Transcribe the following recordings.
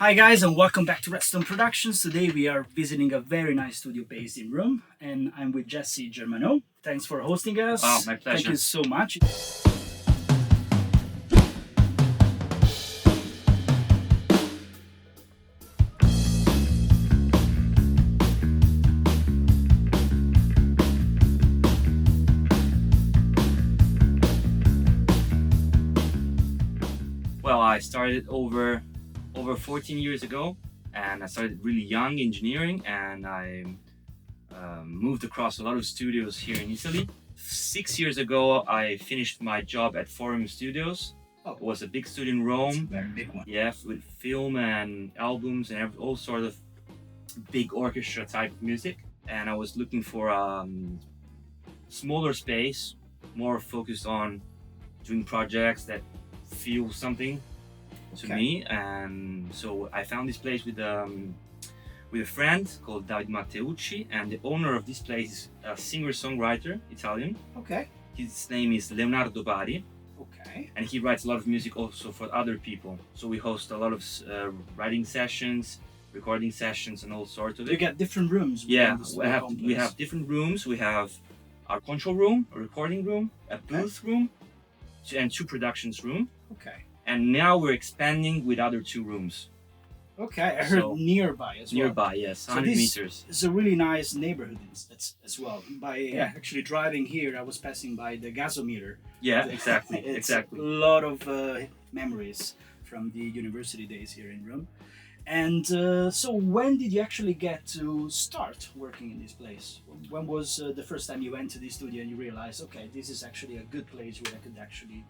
Hi guys, and welcome back to RedStone Productions. Today we are visiting a very nice studio based in Rome, and I'm with Jesse Germanò. Thanks for hosting us. Oh, my pleasure. Thank you so much. Well, I started over 14 years ago, and I started really young engineering, and I moved across a lot of studios here in Italy. 6 years ago, I finished my job at Forum Studios. Oh. It was a big studio in Rome. Very big one. Yeah, with film and albums and all sort of big orchestra type of music. And I was looking for a smaller space, more focused on doing projects that feel something to me. And so I found this place with a friend called David Matteucci, and the owner of this place is a singer-songwriter, Italian. Okay. His name is Leo Pari. Okay. And he writes a lot of music also for other people. So we host a lot of writing sessions, recording sessions, and all sorts of it. You get different rooms. Yeah, we have different rooms. We have our control room, a recording room, a booth room, and two productions room. Okay. And now we're expanding with other two rooms. Okay, I heard nearby as well. Nearby, yes, 100 meters. It's a really nice neighborhood as well. Actually driving here, I was passing by the gasometer. Yeah, exactly, It's exactly. A lot of memories from the university days here in Rome. And so when did you actually get to start working in this place? When was the first time you went to the studio and you realized, okay, this is actually a good place where I could actually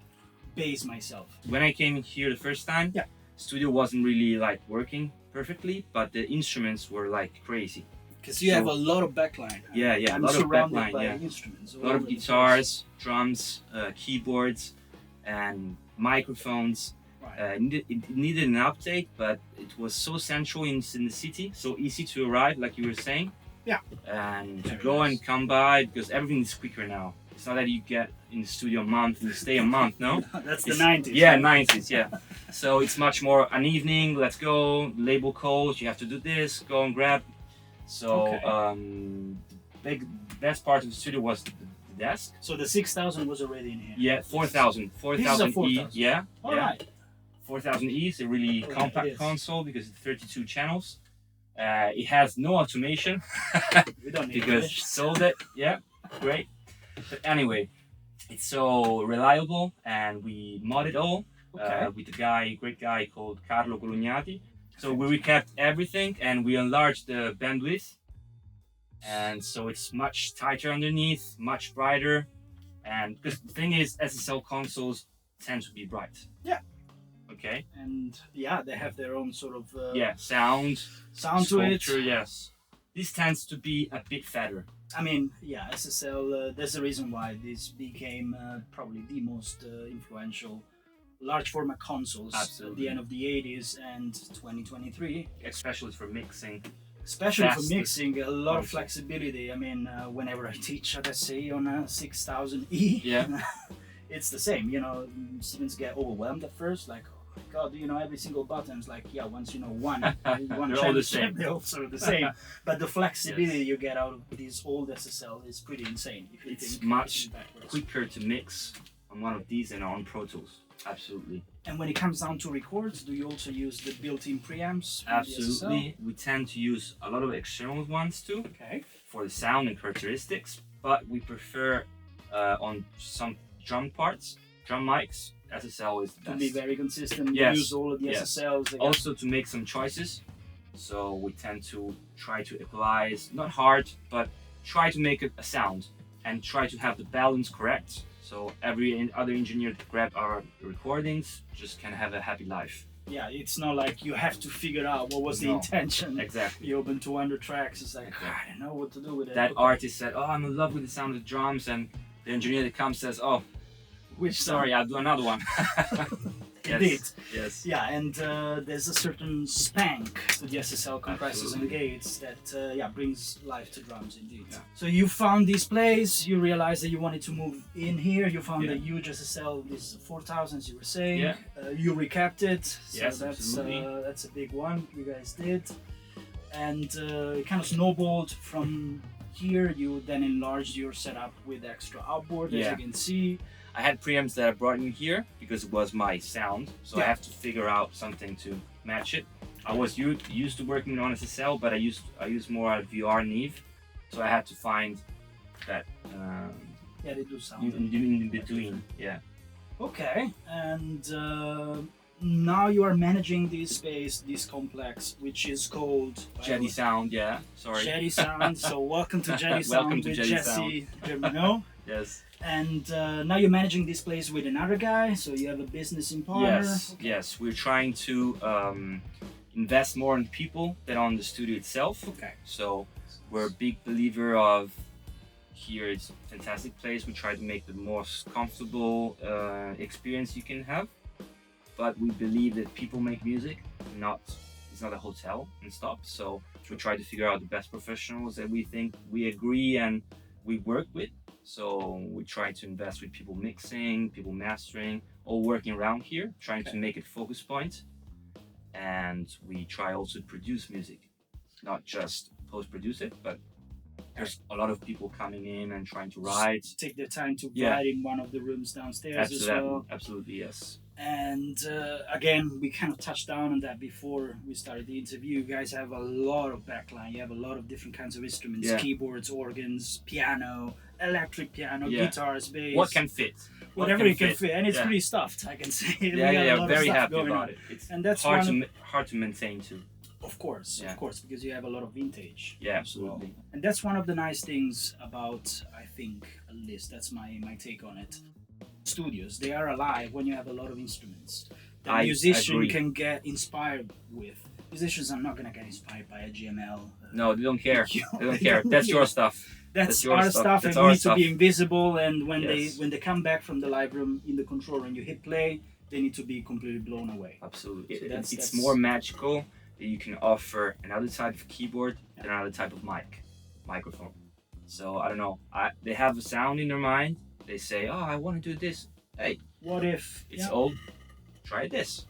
base myself? When I came here the first time, studio wasn't really like working perfectly, but the instruments were like crazy. Because you have a lot of backline. Yeah, a lot of backline, by instruments. A lot of guitars, drums, keyboards, and microphones. Right. It needed an update, but it was so central in the city, so easy to arrive, like you were saying. Yeah. And to go and come by, because everything is quicker now. It's not that you get in the studio a month and you stay a month, no? That's the 90s. Yeah, 90s, yeah. So it's much more an evening, let's go, label calls, you have to do this, go and grab. So the best part of the studio was the desk. So the 6000 was already in here? Yeah, 4000. 4000 E, yeah. All right. 4000E is a really compact console because it's 32 channels. It has no automation We don't need because it. sold it. Yeah, great. But anyway, it's so reliable, and we mod it all with a great guy called Carlo Colognati. So we kept everything and we enlarged the bandwidth, and so it's much tighter underneath, much brighter. And because the thing is, SSL consoles tend to be bright. Yeah. Okay. And yeah, they have their own sort of sound to it. Yes. This tends to be a bit fatter. I mean, yeah, SSL. There's a reason why this became probably the most influential large format consoles at the end of the 80s and 2023. Especially for mixing. Especially for mixing, a lot of flexibility. I mean, whenever I teach, let's say on a 6000E, it's the same. You know, students get overwhelmed at first, like, oh my God, do you know every single button? It's like, yeah, once you know one they're all the same. They're all sort of the same. But the flexibility you get out of these old SSL is pretty insane. If you it's think much quicker to mix on one of these than on Pro Tools. Absolutely. And when it comes down to records, do you also use the built-in preamps? Absolutely. We tend to use a lot of external ones too. Okay. For the sound and characteristics, but we prefer on some drum parts, drum mics, SSL is the best. To be very consistent, yes. use all of the SSLs. Also to make some choices, so we tend to try to equalize, not hard, but try to make a sound and try to have the balance correct. So every other engineer that grab our recordings just can have a happy life. Yeah, it's not like you have to figure out what was the intention. Exactly. You open 200 tracks, it's like, I don't know what to do with it. That artist said, oh, I'm in love with the sound of the drums, and the engineer that comes says, oh, which sorry, I'll do another one. indeed. Yes. Yeah, and there's a certain spank to the SSL compressors and gates that brings life to drums indeed. Yeah. So you found this place, you realized that you wanted to move in here, you found Yeah. a huge SSL, this 4000s you were saying, Yeah. You recapped it, so Yes, that's absolutely. that's a big one you guys did. And it kind of snowballed from here. You then enlarged your setup with extra outboard, as Yeah. you can see. I had preamps that I brought in here because it was my sound, so I Yeah. have to figure out something to match it. I was used to working on SSL, but I used more at VR Neve, so I had to find that Yeah, they do sound. in between. Yeah. Okay, and now you are managing this space, this complex, which is called Jedi Sound. Yeah. Sorry. Jedi Sound. So welcome to Jedi Sound Welcome to with Jedi Jesse Germanò. Yes. And now you're managing this place with another guy, so you have a business in partner. Yes. Yes. We're trying to invest more in people than on the studio itself. Okay. So we're a big believer of here. It's a fantastic place. We try to make the most comfortable experience you can have. But we believe that people make music, it's not a hotel and stop. So we try to figure out the best professionals that we think we agree and we work with. So we try to invest with people mixing, people mastering, all working around here, trying to make it focus point. And we try also to produce music, not just post-produce it, but there's a lot of people coming in and trying to write. Take their time to Yeah. write in one of the rooms downstairs as well. Absolutely, yes. And again, we kind of touched down on that before we started the interview. You guys have a lot of backline. You have a lot of different kinds of instruments: Yeah. keyboards, organs, piano, electric piano, Yeah. guitars, bass. What can fit? Whatever you can fit, and it's Yeah. pretty stuffed. I can say. We Yeah, got a lot of very stuff happy going about on. it. It's And that's hard one hard to maintain too. of course, Yeah. because you have a lot of vintage. Yeah, as well. absolutely. And that's one of the nice things about, I think, at least that's my take on it. Studios, they are alive when you have a lot of instruments. The I musician agree. can get inspired with. Musicians are not gonna get inspired by a GML. No, they don't care. You- They don't care. That's your stuff. That's your our stuff. stuff, That's and our we need stuff. to be invisible. And when Yes. they come back from the live room in the control and you hit play, they need to be completely blown away. Absolutely. So It's that's- more magical that you can offer another type of keyboard than another type of microphone. So I don't know. They have a sound in their mind. They say, "Oh, I want to do this." Hey, What if? it's yeah, old. Try this,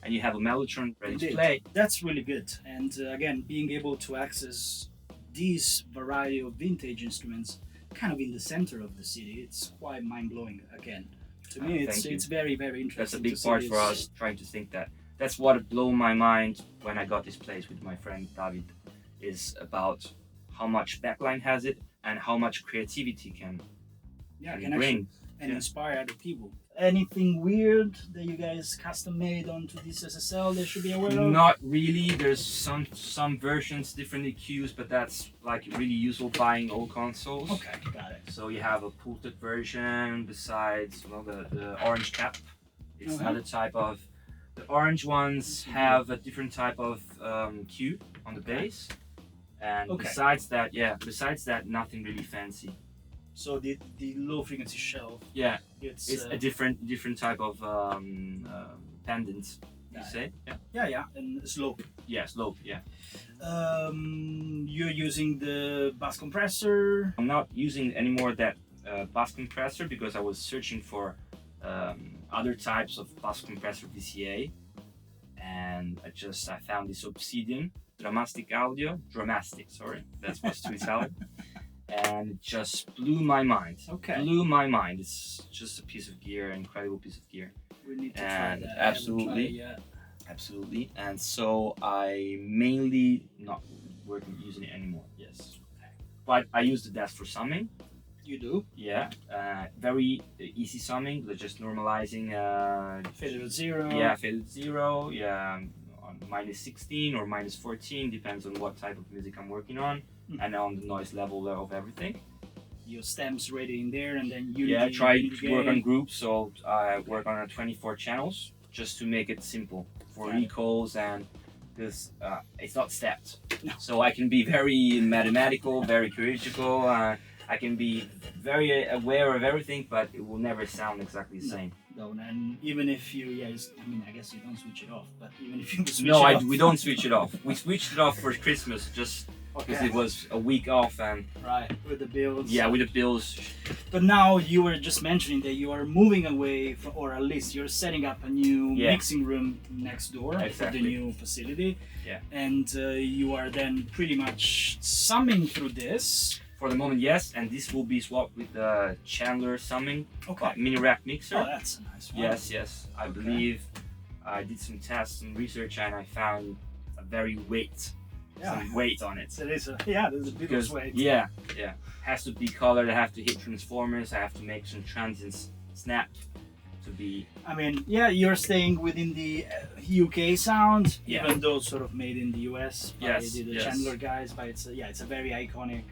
and you have a mellotron ready Indeed. to play. That's really good. And again, being able to access these variety of vintage instruments kind of in the center of the city, it's quite mind-blowing again. To me, Thank you. it's very, very That's a interesting. big to see part for this. us, trying to think that. That's what blew my mind when I got this place with my friend David, is about how much Backline has it and how much creativity can Can bring. actually and inspire other people. Anything weird that you guys custom made onto this SSL they should be aware of? Not really. There's some versions, different EQs, but that's like really useful buying old consoles. Okay, got it. So you have a pulted version besides the orange cap. It's Okay. another type of. The orange ones have a different type of cue on the bass. And Okay. besides that, nothing really fancy. So the low frequency shelf, Yeah, it's it's a different type of pendant. You Yeah. say? Yeah. yeah, and slope. Yeah, slope. Yeah. You're using the bass compressor. I'm not using anymore that bass compressor because I was searching for other types of bass compressor VCA, and I found this Obsidian Dramastic Audio. Dramastic, sorry, that's what's too Italian. And it just blew my mind. Okay. Blew my mind. It's just a piece of gear, an incredible piece of gear. We need to And try that. I haven't absolutely. tried it yet. Absolutely. And so I mainly not using it anymore. Yes. But I use the desk for summing. You do? Yeah. Very easy summing. They're just normalizing. Failure at zero. Yeah, faded zero. Yeah. On -16 or -14 depends on what type of music I'm working on and on the noise level of everything. Your stems ready in there, and then unity. Yeah, I try unity to work on gain. groups, so I work on 24 channels just to make it simple for Got it. recalls and because it's not stepped. No. So I can be very mathematical, very critical. I can be very aware of everything, but it will never sound exactly the No. same. though, and even if you, I mean, I guess you don't switch it off, but even if you switch No, it off, we don't switch it off. We switched it off for Christmas just because okay, it was a week off and right, with the bills. yeah, with the bills. But now you were just mentioning that you are moving away from, or at least you're setting up a new Yeah. mixing room next door for Exactly. the new facility. Yeah. And you are then pretty much summing through this. For the moment, yes, and this will be swapped with the Chandler summing Okay. mini rack mixer. Oh, that's a nice one. Yes. I Okay. believe I did some tests and research, and I found a very some weight on it. There's a bit Because of weight. yeah, has to be colored. I have to hit transformers. I have to make some transients snap to be. I mean, yeah, you're staying within the UK sound, Yeah. even though sort of made in the US by Yes, the yes. Chandler guys. But it's a very iconic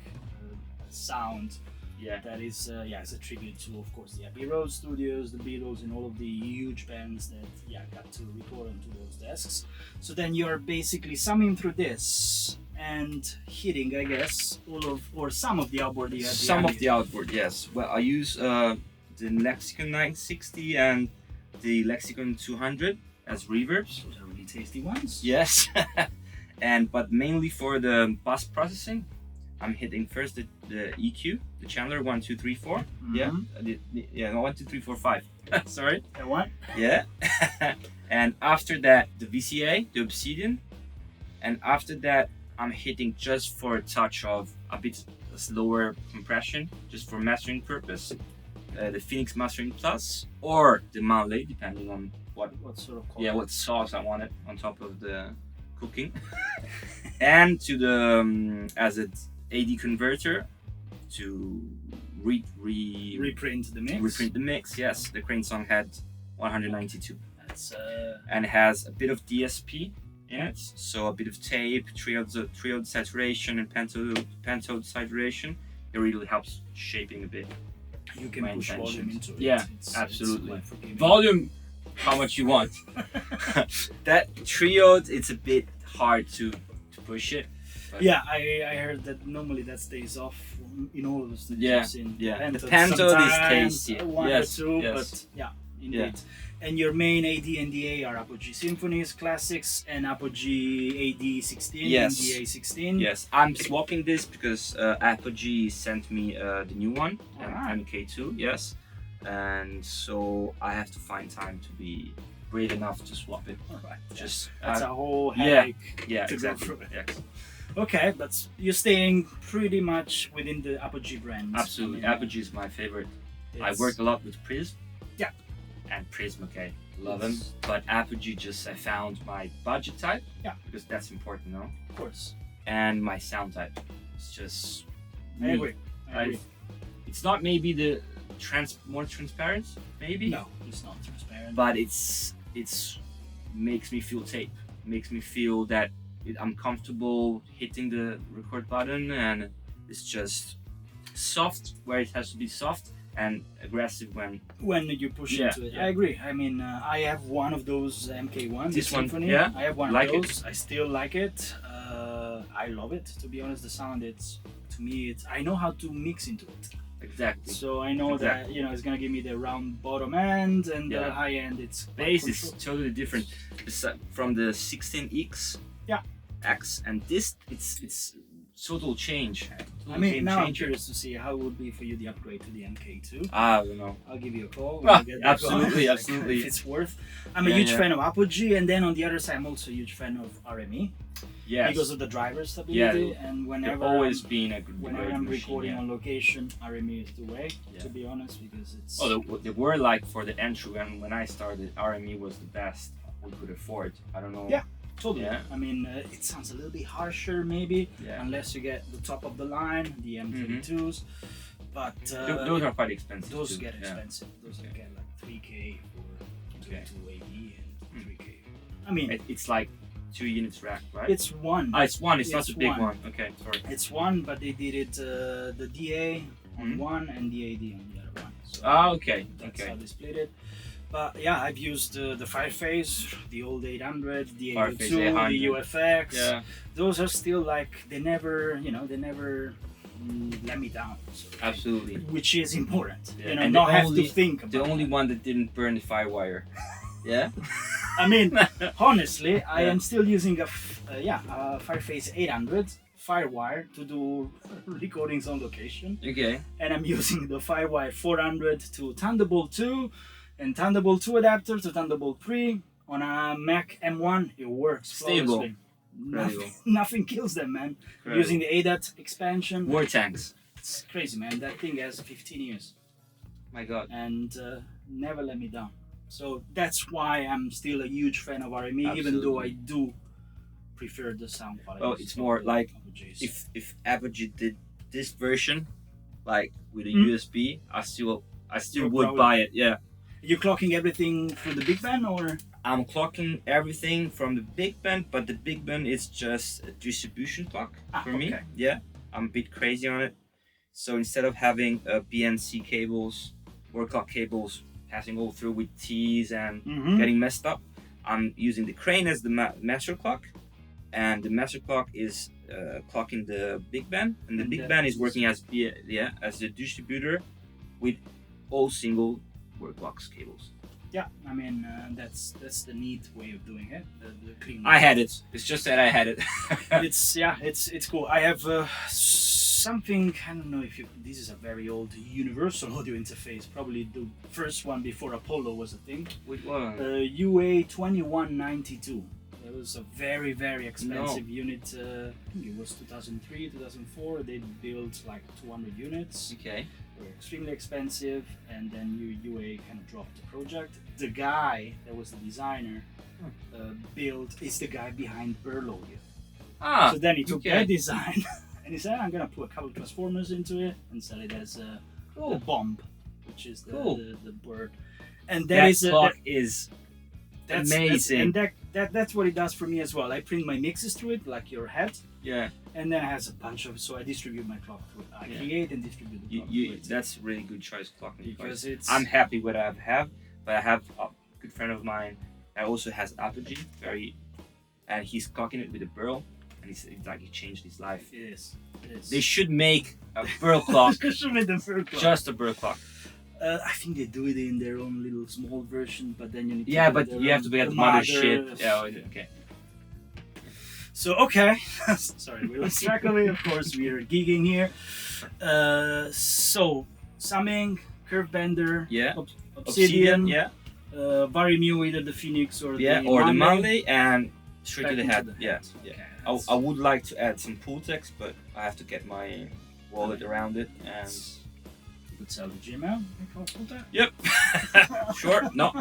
sound. Yeah. That is, it's a tribute to, of course, the Abbey Road Studios, the Beatles, and all of the huge bands that got to record onto those desks. So then you're basically summing through this and hitting, I guess, some of the outboard. Some of the outboard, yes. Well, I use the Lexicon 960 and the Lexicon 200 as reverbs. Those are really tasty ones. Yes, but mainly for the bus processing, I'm hitting first the EQ, the Chandler 1, 2, 3, 4. Yeah, no, 1, 2, 3, 4, 5. Sorry. That one? Yeah. And after that, the VCA, the Obsidian, and after that, I'm hitting just for a touch of a bit slower compression, just for mastering purpose. The Phoenix Mastering Plus or the Manley, depending on what sort of quality? what sauce I wanted on top of the cooking. And to the as an AD converter to reprint the mix. Reprint the mix. Yes, the Crane Song had 192. That's and has a bit of DSP in it, so a bit of tape, triode saturation, and pentode saturation. It really helps shaping a bit. You can push volume into it. Yeah, it's absolutely. forgiving. Volume, how much you want. That triode, it's a bit hard to push it. But Yeah, I heard that normally that stays off in all of the studios. In The Pentode pentode is sometimes, tasty. one Yes, or two, yes. but yeah, indeed. And your main AD and DA are Apogee Symphonies, Classics, and Apogee AD16 Yes. and DA16. Yes, I'm swapping this because Apogee sent me the new one, Alright. MK2, yes. And so I have to find time to be brave enough to swap it. All right. Just That's a whole yeah, headache yeah, to exactly. go through it. Yes. Okay, but you're staying pretty much within the Apogee brand. Absolutely, I mean, Apogee is my favorite. I it's- worked a lot with Prism. Yeah. And Prism, okay, love them. Yes. But Apogee, I found my budget type. Yeah. Because that's important, no? Of course. And my sound type. It's just. I me. agree. I agree. It's not maybe the more transparent, maybe. No, it's not transparent. But it's makes me feel tape. Makes me feel that I'm comfortable hitting the record button, and it's just soft where it has to be soft and aggressive when you push Yeah, into it. yeah. I agree. I mean, I have one of those MK1, This the one, Symphony. yeah? I have one Like of it? those. I still like it. I love it. To be honest, the sound, to me, I know how to mix into it. exactly. So I know that it's gonna give me the round bottom end and the Yeah. high end. It's Bass is totally different from the 16X. Yeah. X and this it's total change. I mean, now I'm curious to see how it would be for you the upgrade to the MK2. I don't know. I'll give you a call. Well, when we get back on. absolutely, Like, absolutely. if it's worth. I'm a Yeah, huge yeah. fan of Apogee, and then on the other side, I'm also a huge fan of RME Yes. because of the driver stability. Yeah, and They've whenever always been a good whenever great I'm machine, recording yeah. on location, RME is the way. Yeah. To be honest, because it's. Oh, they were like for the entry when I started, RME was the best we could afford. I don't know. Yeah. Totally. Yeah. I mean, it sounds a little bit harsher, maybe, Yeah. unless you get the top of the line, the M32s. But Those are quite expensive. those too. get Yeah. expensive. Those get like 3K for Okay. 2 AD and 3K. I mean, It's like 2 units rack, right? it's one. It's one. It's not it's the big one. one. Okay, sorry. It's one, but they did it the DA on Mhm. one and the AD on the other one. So Okay. that's Okay. how they split it. But yeah, I've used the 5-phase, the old 800, the 5-phase 802, 800. the UFX. Yeah. Those are still like they never let me down. So, Absolutely. which is important. Yeah. You know, And not the have only- to think about The only that. one that didn't burn the firewire. Yeah. I mean, honestly, I Yeah. am still using a Fireface 800 Firewire to do recordings on location, Okay. and I'm using the Firewire 400 to Thunderbolt 2 and Thunderbolt 2 adapter to Thunderbolt 3 on a Mac M1. It works Stable. flawlessly. Nothing, Incredible. nothing kills them, man. Incredible. Using the ADAT expansion, War tanks. it's crazy, man. That thing has 15 years My God. and never let me down. So that's why I'm still a huge fan of RME, even though I do prefer the sound quality. Well, it's more like if if Apogee did this version, like with a Mm. USB, I still You're would proud. buy it. Yeah. you're clocking everything through the Big Band, or I'm clocking everything from the Big Band, but the Big Band is just a distribution clock for me. okay. Yeah, I'm a bit crazy on it. So instead of having BNC cables or clock cables passing all through with T's and Mhm. getting messed up, I'm using the crane as the master clock, and the master clock is clocking the Big Band, and the And Big that Band is is- working as as the distributor with all single word clocks cables. Yeah, I mean that's the neat way of doing it. The clean. I had it. It's just that I had it. it's cool. I have something. I don't know if this is a very old Universal audio interface. Probably the first one before Apollo was a thing. Which one? UA 2192. It was a very expensive unit. I think it was 2003, 2004. They built like 200 units. Okay. They were extremely expensive, and then UA kind of dropped the project. The guy that was the designer is the guy behind Burl Audio. Ah. So then he took okay. that design and he said, I'm gonna put a couple of transformers into it and sell it as the Cool. bomb, which is Cool. the bird. And That is clock is that's amazing. and that's what it does for me as well. I print my mixes through it, like your head, yeah. and then it has a bunch of. So I distribute my clock through it. I Yeah. create and distribute the clock through it. That's really good choice clocking Because it's I'm happy with what I have, but I have a good friend of mine that also has Apogee, and he's clocking it with a Burl, and it's like he changed his life. It is. They should make a Burl clock, Should make the third clock. just a Burl clock. I think they do it in their own little small version, but then you need to Yeah, get but their you have own- to get the mother. mothership. Yeah, okay. So okay, sorry, we lost track of it. Of course, we are gigging here. So summing, curve bender, Yeah. obsidian, yeah, Varimu, either the Phoenix or yeah, the or the Monday. Monday and straight Back to the into head. the Yeah, head. yeah. Okay, I would like to add some pool text, but I have to get my wallet around it and. You could sell the Gmail. Yep. Sure. No.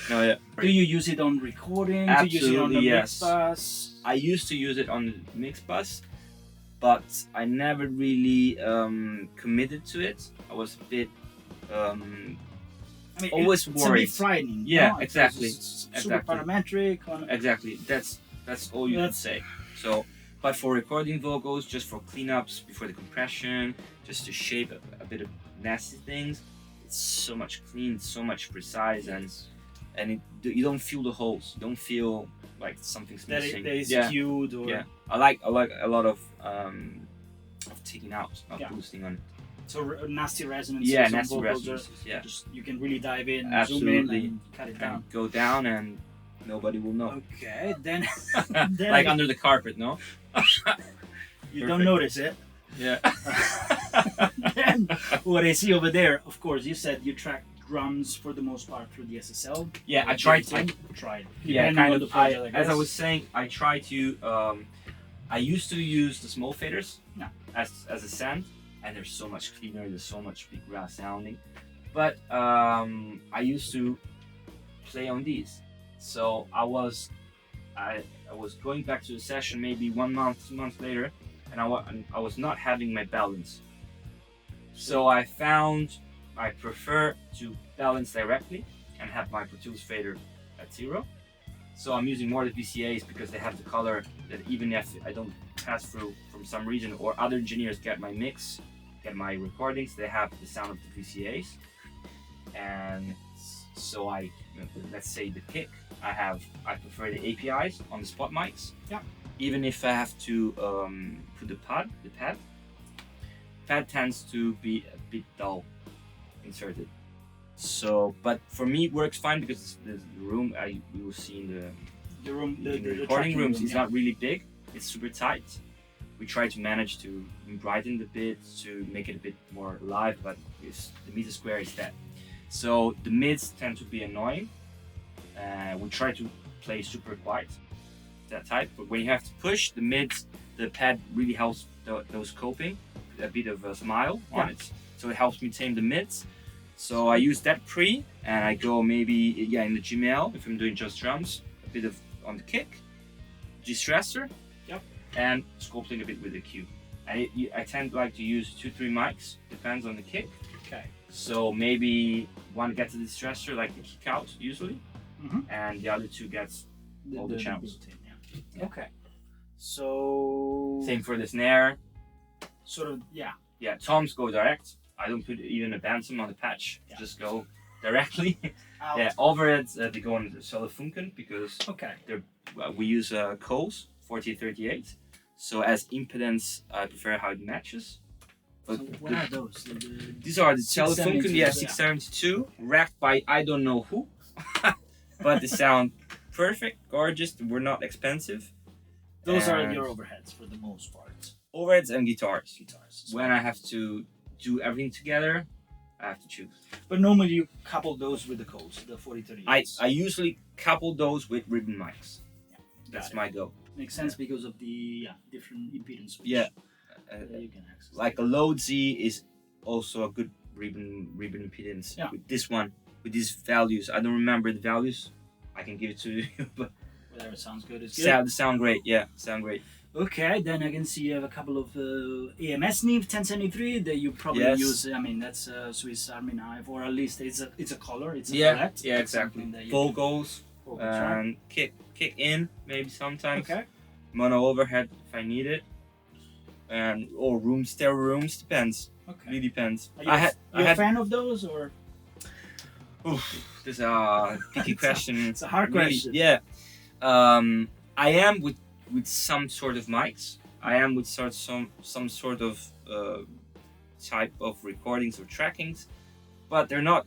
No. Yeah. Do you use it on recording? Do you use it on the Absolutely, mix yes. bus? I used to use it on the mix bus, but I never really committed to it. I was a bit I mean, always it's a bit worried. frightening. Yeah, no? exactly, It's super exactly. parametric. On, Exactly. That's all you can That's- say. So, but for recording vocals, just for cleanups before the compression, just to shape a bit of nasty things, it's so much clean, so much precise, and you don't feel the holes. You don't feel like something's that missing. is yeah. skewed or Yeah, I like a lot of taking out, not Yeah. boosting on. so nasty resonances. Yeah, on nasty vocals resonances. Yeah, Just you can really dive in, zoom Absolutely. in, and cut it down. and go down and nobody will know. Okay, then then Like under the carpet, no? you perfect. don't notice it. Yeah. Then what I see over there, of course, you said you track drums for the most part through the SSL. Yeah, I Or tried. tried. Yeah, Depending kind on of. the project, As I guess. was saying, I try to. I used to use the small faders Yeah. as a sand, and they're so much cleaner. They're so much big grass sounding. But I used to play on these, so I was going back to the session maybe 1 month, 2 months later, and I was not having my balance. So I found I prefer to balance directly and have my Pro Tools fader at 0. So I'm using more the VCAs because they have the color that even if I don't pass through from some region or other engineers get my mix, get my recordings, they have the sound of the VCAs. And so let's say the kick, I prefer the APIs on the spot mics. Yeah. Even if I have to put the pad, pad tends to be a bit dull inserted. So, but for me it works fine because the room we will see in The room, the the recording tracking rooms room, is not really big. It's super tight. We try to manage to brighten the bit to make it a bit more live, but the meter square is that. So the mids tend to be annoying. We try to play super quiet, that type. But when you have to push the mids, the pad really helps those coping, a bit of a smile on it. So it helps me tame the mids. So I use that pre, and I go maybe in the Gmail if I'm doing just drums, a bit of on the kick, G-stressor, and sculpting a bit with the Q. I tend to use 2-3 mics, depends on the kick. Okay. So maybe one gets the stressor, like the kick out usually, and the other two gets all the channels. Yeah. Okay. So same for the snare. Sort of, yeah. Yeah, toms go direct. I don't put even a bantam on the patch. Just go directly. Yeah, overheads they go on the solid funken because we use Coles 4038. So as impedance, I prefer how it matches. But so what are those? These are the Telefunken, 672, wrapped by I don't know who, but they sound perfect, gorgeous. We're not expensive. Those are your overheads for the most part. Overheads and guitars. When I have to do everything together, I have to choose. But normally you couple those with the Coles, the 4038. I usually couple those with ribbon mics. Yeah, that's my go. Makes sense because of the different impedance switch. Yeah. You can access like a Load Z is also a good ribbon impedance. Yeah. With this one, with these values, I don't remember the values. I can give it to you, but whatever sounds good is good. Sound great, yeah, sound great. Okay, then I can see you have a couple of AMS Neve 1073 that you probably use. I mean, that's a Swiss Army knife, or at least it's a color. It's a palette. Yeah, exactly. Vocals and kick in maybe sometimes. Okay. Mono overhead if I need it. And or stereo rooms depends. Okay. Really depends. Are you a fan of those or? Oof, this is a picky question. It's a hard question. Yeah. I am with some sort of mics. I am with some sort of type of recordings or trackings, but they're not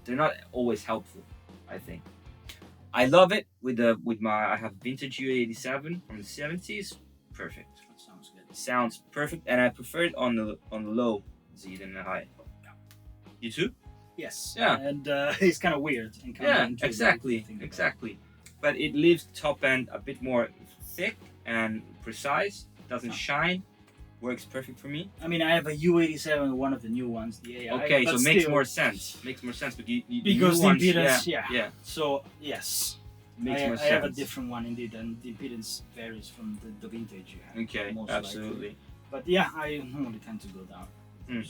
they're not always helpful. I think. I love it I have vintage U87 from the 70s. Perfect. That sounds good. Sounds perfect, and I prefer it on the low Z than the high. Yeah. You too? Yes. Yeah. And it's kind of weird. And exactly. But it leaves the top end a bit more thick and precise. Doesn't shine. Works perfect for me. I mean, I have a U87, one of the new ones, the AI. Okay, so makes more sense. Makes more sense, but because the impedance, yeah. So yes. Makes more sense. I have a different one indeed, and the impedance varies from the vintage you have. Okay, absolutely. Likely. But yeah, I normally tend to go down. And,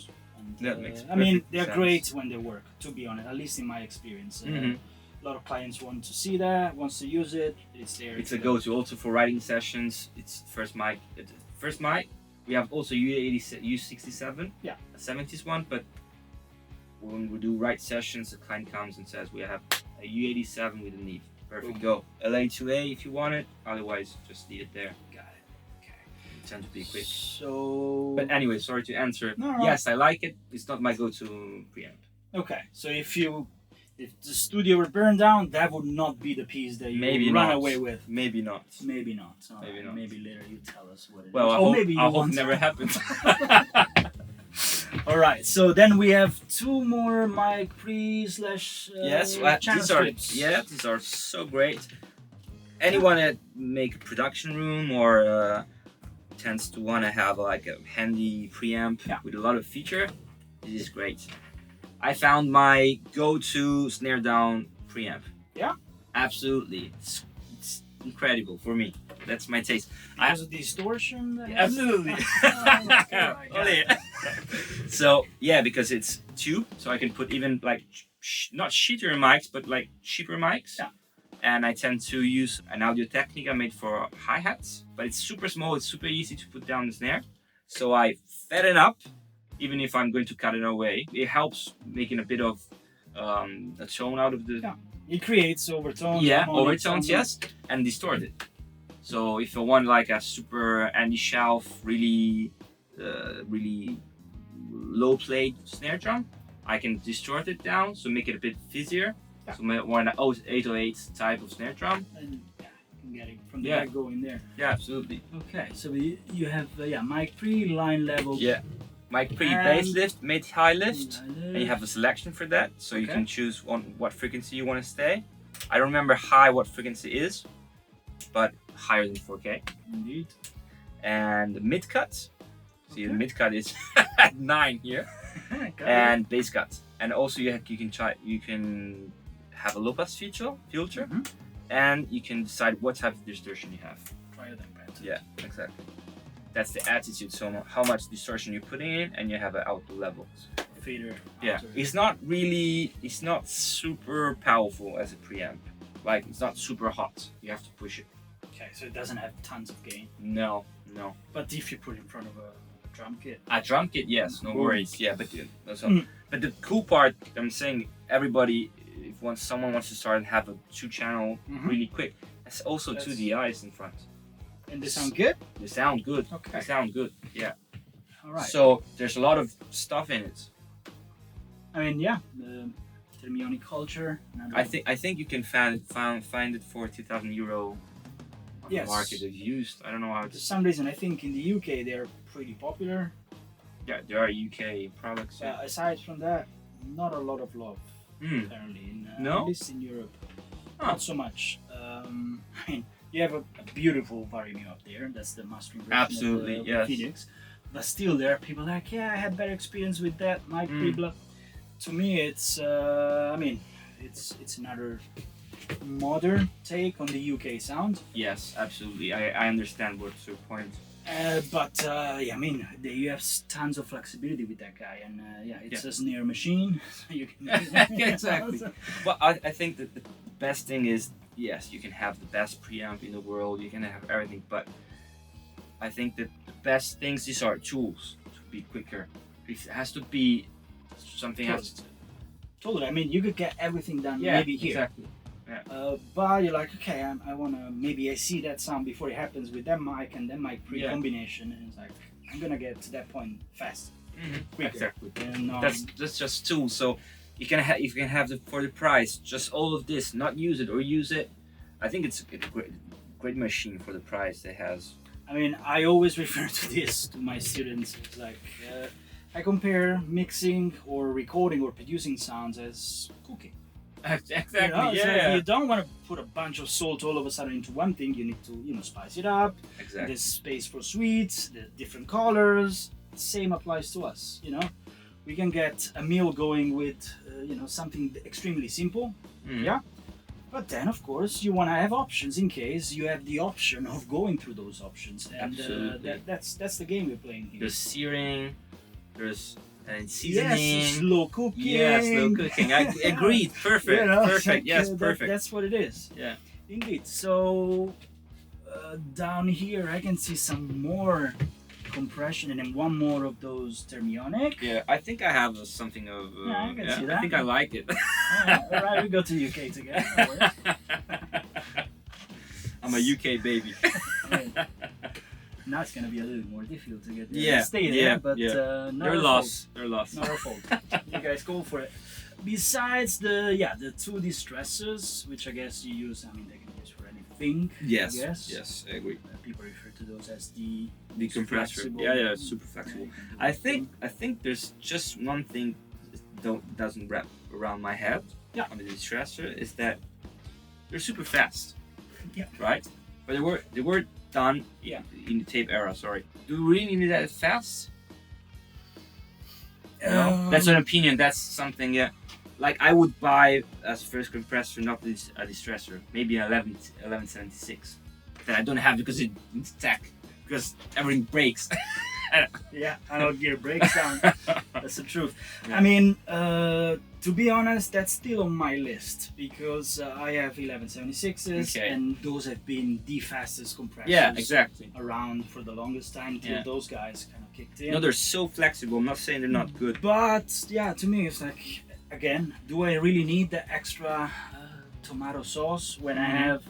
that makes perfect I mean, they're sense. great when they work, to be honest, at least in my experience. A lot of clients want to see that, wants to use it. It's there. It's a go-to also for writing sessions. It's first mic. We have also U67, a 70s one, but when we do write sessions, the client comes and says we have a U87 with a Neve. Perfect, go. LA2A if you want it, otherwise just leave it there. Got it. Okay. It tends to be quick. So. But anyway, sorry to answer. No. Yes, I like it. It's not my go-to preamp. Okay, so if the studio were burned down, that would not be the piece that you run away with. Maybe not. Maybe not. Maybe not. Maybe later you tell us what it is. Well, I hope it never happens. All right. So then we have two more mic pre / channel strips. These are so great. Anyone that make a production room or tends to want to have like a handy preamp with a lot of feature, this is great. I found my go-to snare down preamp. Yeah? Absolutely. It's incredible for me. That's my taste. Because of the distortion? Absolutely. So, yeah, because it's tube, so I can put even like, not shittier mics, but like cheaper mics. Yeah. And I tend to use an Audio Technica made for hi-hats, but it's super small, it's super easy to put down the snare. So I fed it up. Even if I'm going to cut it away, it helps making a bit of a tone out of the... Yeah, it creates overtones. Yeah, overtones, yes, and distort it. So if I want like a super Andy Shelf, really really low played snare drum, I can distort it down, so make it a bit fizzier. Yeah. So more an 808 type of snare drum. And yeah, you can get it from the Yeah. back going there. Yeah, absolutely. Okay, so you have mic pre, line level. Yeah. Mic pre, And- bass lift, mid, high lift, and you have a selection for that, so you Okay. can choose on what frequency you want to stay. I don't remember high what frequency is, but higher than 4K. Indeed. And the mid cut. See, the Okay. mid cut is at 9 here, Got it. and bass cut. And also you can have a low pass filter, Mhm. and you can decide what type of distortion you have. Try it then, Brent. Yeah, exactly. That's the attitude. So how much distortion you're putting in, and you have an output level. Fader. Yeah, outer. it's not super powerful as a preamp. Like, it's not super hot. You have to push it. Okay, so it doesn't have tons of gain. No. But if you put it in front of a drum kit, A drum kit, yes, no Boom. worries. Yeah, but Mm. but the cool part, I'm saying, everybody, if someone wants to start and have a 2-channel Mhm. really quick, there's also That's- 2 DIs in front. and they sound good. They sound good. Okay. They sound good. Yeah. All right. So there's a lot of stuff in it. I mean, yeah, the Thermionic culture. I think you can find it for €2,000 on Yes. the market of used. I don't know how For it's. some reason, I think in the UK they're pretty popular. Yeah, there are UK products. Yeah. Aside from that, not a lot of love Hmm. apparently. No? At least in Europe, Huh. not so much. I mean, you have a beautiful Varimio up there. That's the mastering version Absolutely, of the yes. Phoenix. But still, there are people like, yeah, I had better experience with that. My pre-blood. To me, it's I mean, it's another modern take on the UK sound. Yes, absolutely. I understand what's your point. But yeah, I mean, you have tons of flexibility with that guy, and yeah, it's Yeah. a snare machine. You can Exactly. But I think that the best thing is, yes, you can have the best preamp in the world, you can have everything, but I think that the best things, these are tools to be quicker. It has to be something else. Totally. I mean, you could get everything done maybe here. Exactly. But you're like, okay, I wanna, maybe I see that sound before it happens with that mic and then mic pre combination, and it's like, I'm gonna get to that point fast. Quicker. Exactly. And, That's just tools. So you can have the, for the price, just all of this, not use it or use it. I think it's a great machine for the price it has. I mean, I always refer to this to my students. It's like, I compare mixing or recording or producing sounds as cooking. Exactly. You know, so Yeah. you don't want to put a bunch of salt all of a sudden into one thing. You need to, spice it up. Exactly. There's space for sweets, there's different colors. Same applies to us, We can get a meal going with, something extremely simple. Mhm. Yeah. But then, of course, you want to have options in case you have the option of going through those options. And Absolutely. that's the game we're playing here. There's searing, there's seasoning. Yes, slow cooking. Yeah, slow cooking. I agreed. Perfect. You know, it's Perfect. like, Yes, perfect. That's what it is. Yeah. Indeed. So down here, I can see some more compression and then one more of those thermionic. Yeah, I think I have something of. Yeah, I can see that. I think I like it. All right, we go to UK together. No worries. I'm a UK baby. Right. Now it's gonna be a little more difficult to get there. Yeah, Stay there, yeah, but yeah. not They're our lost. They're lost. fault. Not our fault. You guys go for it. Besides the two distressors, which I guess you use, I mean they can use for anything. Yes. I guess. Yes, I agree. People refer to those as the The compressor. flexible. Yeah, it's super flexible. I think there's just one thing that doesn't wrap around my head on the distressor is that they're super fast. Yeah. Right? But they were done in the tape era, sorry. Do we really need that fast? No? That's an opinion, that's something like I would buy as first compressor not a distressor, maybe an 1176 that I don't have because it's tech, because everything breaks. Yeah, analog gear breaks down. That's the truth. Yeah. I mean, to be honest, that's still on my list because I have 1176s Okay. and those have been the fastest compressors Yeah, exactly. around for the longest time till those guys kind of kicked in. No, they're so flexible. I'm not saying they're not good. But yeah, to me it's like, again, do I really need the extra tomato sauce when I have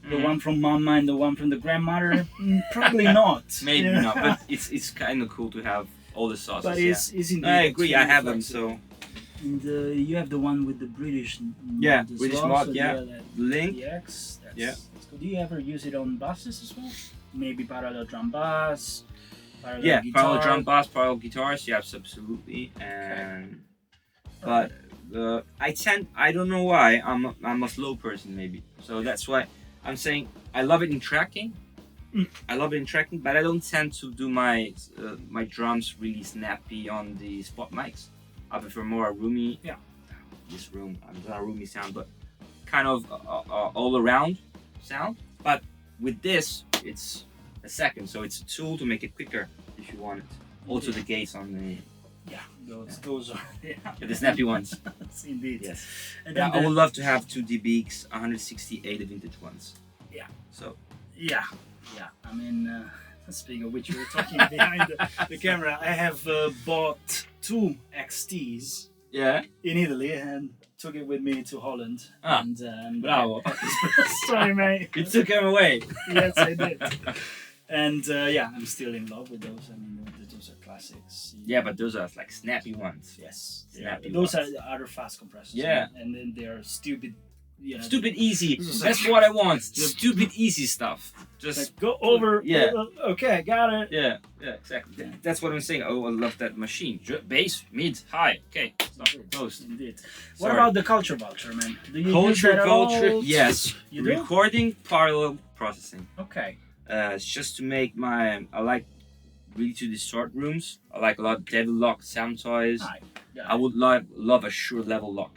The one from mama and the one from the grandmother? Probably not. Maybe Yeah. not, but it's kind of cool to have all the sauces. But yeah. it's indeed. I agree. I have them, flexible. so And you have the one with the British. Yeah, mod as British well, mod, so yeah. that Link. DX, that's, Yeah. that's good. Do you ever use it on buses as well? Maybe parallel drum bass, parallel Yeah, guitar. parallel drum bass, parallel guitars. Yes, absolutely. And but I don't know why I'm a slow person maybe. So that's why I'm saying I love it in tracking. I love it in tracking, but I don't tend to do my my drums really snappy on the spot mics. I prefer more a roomy. Yeah. This room, not a roomy sound, but kind of all around sound. But with this, it's a second, so it's a tool to make it quicker if you want it. Also the gates on the Those are the snappy ones. Yes, indeed. Yes. And Yeah, then I would love to have 2 DBX 168 vintage ones. Yeah. So Yeah. I mean, speaking of which, we were talking behind the camera. I have bought 2 XTs yeah. in Italy and took it with me to Holland. Ah, and bravo. Sorry, mate. You took them away. Yes, I did. And I'm still in love with those. I mean, those are classics. Yeah, but those are like snappy ones. Yes, Snappy those ones. are other fast compressors. Yeah. and then they are stupid. You know, Stupid easy. This is That's what I want. Stupid easy stuff. Just like, go over. Yeah. Okay, got it. yeah, exactly. That's what I'm saying. Oh, I love that machine. Bass, mid, high. Okay, stop. Closed. Indeed. What Sorry. about the culture vulture, man? Do you use that Culture. at all? Yes. You do? Recording, parallel processing. Okay. It's just to make my. I like really to distort rooms. I like a lot of devil lock sound toys. Aye. Yeah. I would love a sure level lock,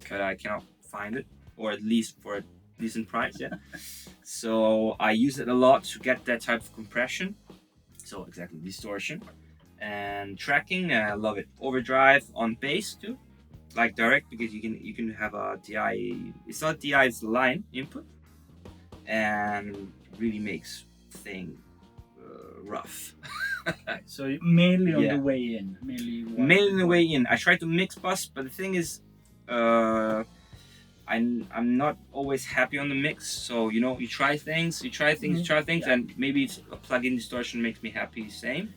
but I cannot find it, or at least for a decent price. Yeah. So I use it a lot to get that type of compression. So exactly distortion and tracking. I love it. Overdrive on bass too, like direct, because you can have a DI. It's not DI, it's line input, and really makes thing rough. So mainly on Yeah. the way in, mainly. Mainly the way in. I try to mix bus, but the thing is, I'm not always happy on the mix. So you try things, Yeah. and maybe it's a plug-in distortion makes me happy. Same,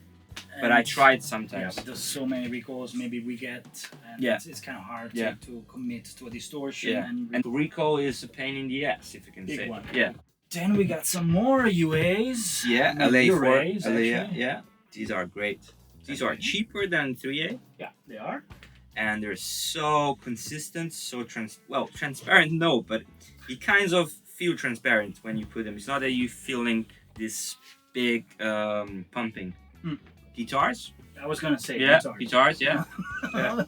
but I tried Yeah, sometimes. but there's so many recalls maybe we get, and Yeah. it's kind of hard Yeah. to commit to a distortion. Yeah, and recall is a pain in the ass, if you can Big say. one. Yeah, Then we got some more UAs. yeah, Maybe LA for UAs, LA, actually. yeah. These are great. These are cheaper than 3A. Yeah, they are. And they're so consistent, so transparent. No, but you kind of feel transparent when you put them. It's not that you're feeling this big pumping. Guitars, I was gonna say guitars, yeah. Yeah.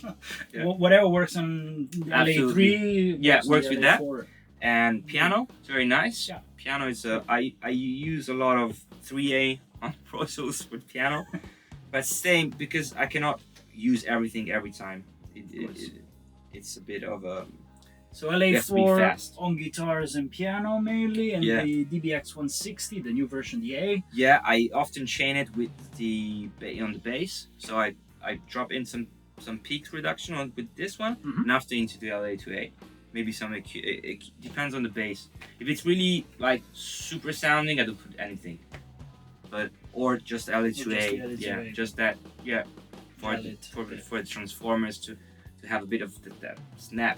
Yeah. Whatever works on LA3. Yeah, works on with the that. LA4. And piano, it's very nice. Yeah. Piano is I use a lot of 3A on Pro Tools with piano, but same because I cannot use everything every time. It's a bit of a. So has to be LA4 fast. on guitars and piano mainly, and Yeah. the DBX 160, the new version, the A. Yeah, I often chain it with the on the bass, so I drop in some peak reduction on with this one, and after into the LA2A. Maybe some it depends on the bass. If it's really like super sounding, I don't put anything, or just LA2A. Yeah, just that. Yeah, for the transformers to have a bit of that snap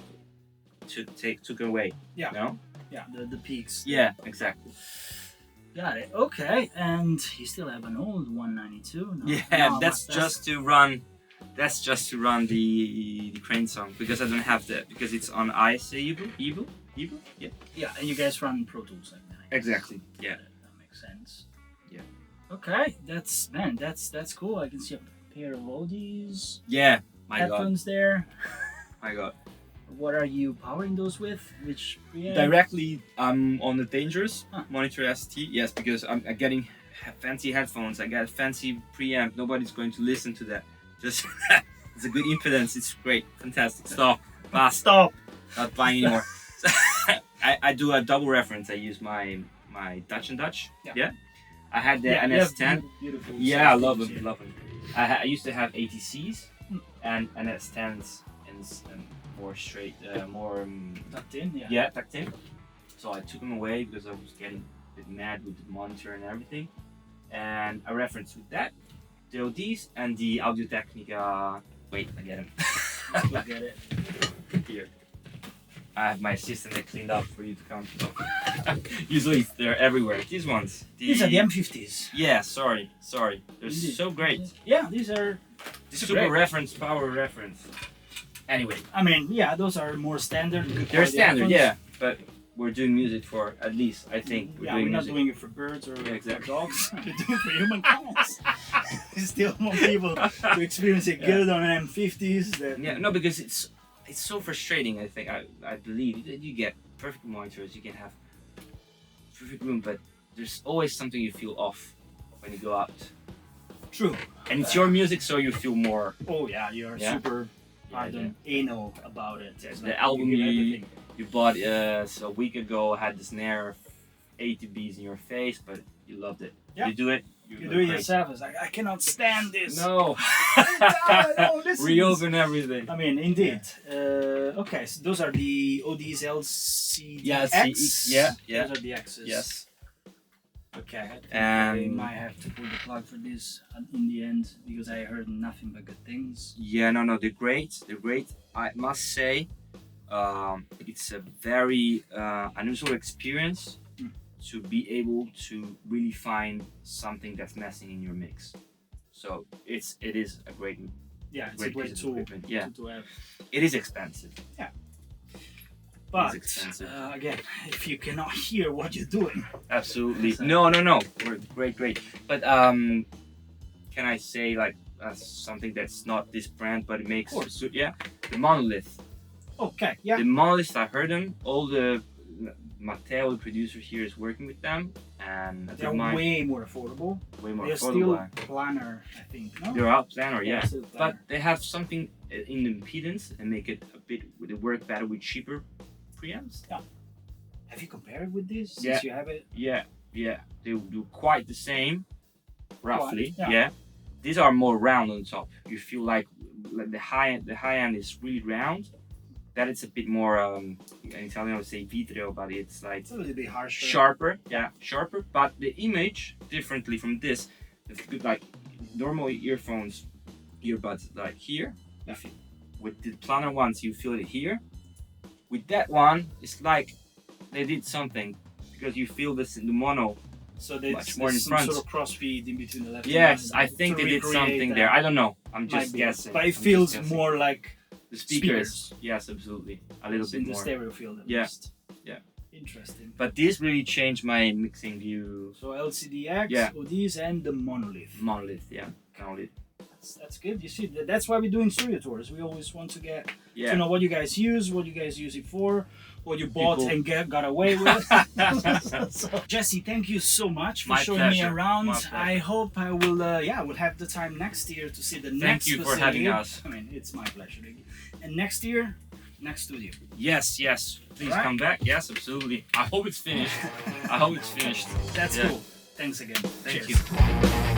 to took away. Yeah. No. Yeah, the peaks. Yeah, exactly. Got it. Okay, and you still have an old 192. No, Yeah, no, that's just to run. That's just to run the crane song because I don't have that because it's on ISA Evil. Yeah. Yeah, and you guys run Pro Tools like that. Exactly. Yeah. That makes sense. Yeah. Okay, that's cool. I can see a pair of oldies. Yeah. My God. Headphones there. My God. What are you powering those with? Which preamp? Directly on the Dangerous Huh. Monitor ST. Yes, because I'm getting fancy headphones. I got a fancy preamp. Nobody's going to listen to that. Just it's a good impedance. It's great. Fantastic. Stop. Fast. Stop. Not buying anymore. I do a double reference. I use my Dutch and Dutch. Yeah. I had the NS10. Beautiful. Yeah, I love them. Love them. I used to have ATCs and NS10s and more straight, more Tucked in. Yeah. yeah, tucked in. So I took them away because I was getting a bit mad with the monitor and everything. And I referenced with that the ODs and the Audio Technica. Wait, I get them. Look at it. Here. I have my assistant that cleaned up for you to come. Usually they're everywhere. These ones. These are the M50s. Yeah, sorry. They're Indeed. so great. Yeah, these are Super reference, power reference. Anyway, I mean, yeah, those are more standard. they're standard, yeah. But we're doing music for, at least, I think. We're not music. doing it for birds or exactly. for dogs. We're doing it for human clients. We still want people to experience it good on M50s. That Yeah, no, because it's so frustrating. I think I believe that you get perfect monitors, you can have perfect room, but there's always something you feel off when you go out. True. And it's your music, so you feel more. Oh yeah, you're super anal about it. Yeah, It's the like album give you everything. bought a week ago had the snare of 80 Bs in your face, but you loved it. Yeah. You do it. You do it yourself. It's like I cannot stand this. No. No, listen. Reopen everything. I mean, indeed. Okay, so those are the ODs LCD Yeah, X. yeah. Those are the X's. Yes. Okay, I think I And- might have to pull the plug for this in the end because I heard nothing but good things. Yeah, no, they're great. They're great. I must say, it's a very unusual experience to be able to really find something that's missing in your mix. So it is a great. Yeah, it's a great piece of tool equipment. Yeah, to have. it is expensive. But expensive. again, if you cannot hear what you're doing, Absolutely. So- No. We're great. But can I say like something that's not this brand, but it makes Of course. yeah, the Monolith. okay, yeah, The Monolith, I heard them. All the Matteo, the producer here, is working with them, and I they're think way more affordable. way more They're affordable. still planar, I think. No? They're out planner, yeah. Still But planar. they have something in the impedance and make it a bit would it work better with cheaper preamps. Have you compared with this? Yeah. Since you have it. Yeah. They do quite the same, roughly. Quite, Yeah. These are more round on top. You feel like the high end is really round. That it's a bit more in Italian I would say vitreo, but it's like It's a little bit harsher. sharper. Yeah, sharper. But the image differently from this. If you could like normal earbuds like here. If you, with the planar ones you feel it here. With that one, it's like they did something because you feel this in the mono. So there's, much more in some front. sort of crossfeed in between the left Yes, and right I think to they did recreate something that. there. I don't know. I'm Might just be. guessing. But it I'm just feels guessing. more like the speakers. Yes, absolutely. A little in bit the more. stereo field at Yeah, least. yeah. Interesting. But this really changed my mixing view. So LCDX, Yeah. ODs, and the Monolith. Monolith, yeah, monolith. That's good. You see, that's why we're doing studio tours. We always want to get Yeah. to know what you guys use, what you guys use it for, what you bought People- and got away with. So, Jesse, thank you so much for My showing me pleasure. around. My pleasure. I hope I will, will have the time next year to see the Thank next you for facility. having us. I mean, it's my pleasure. And next year, next studio. Yes. Please Alright. come back. Yes, absolutely. I hope it's finished. I hope it's finished. That's Yeah. cool. Thanks again. Thank Cheers. you.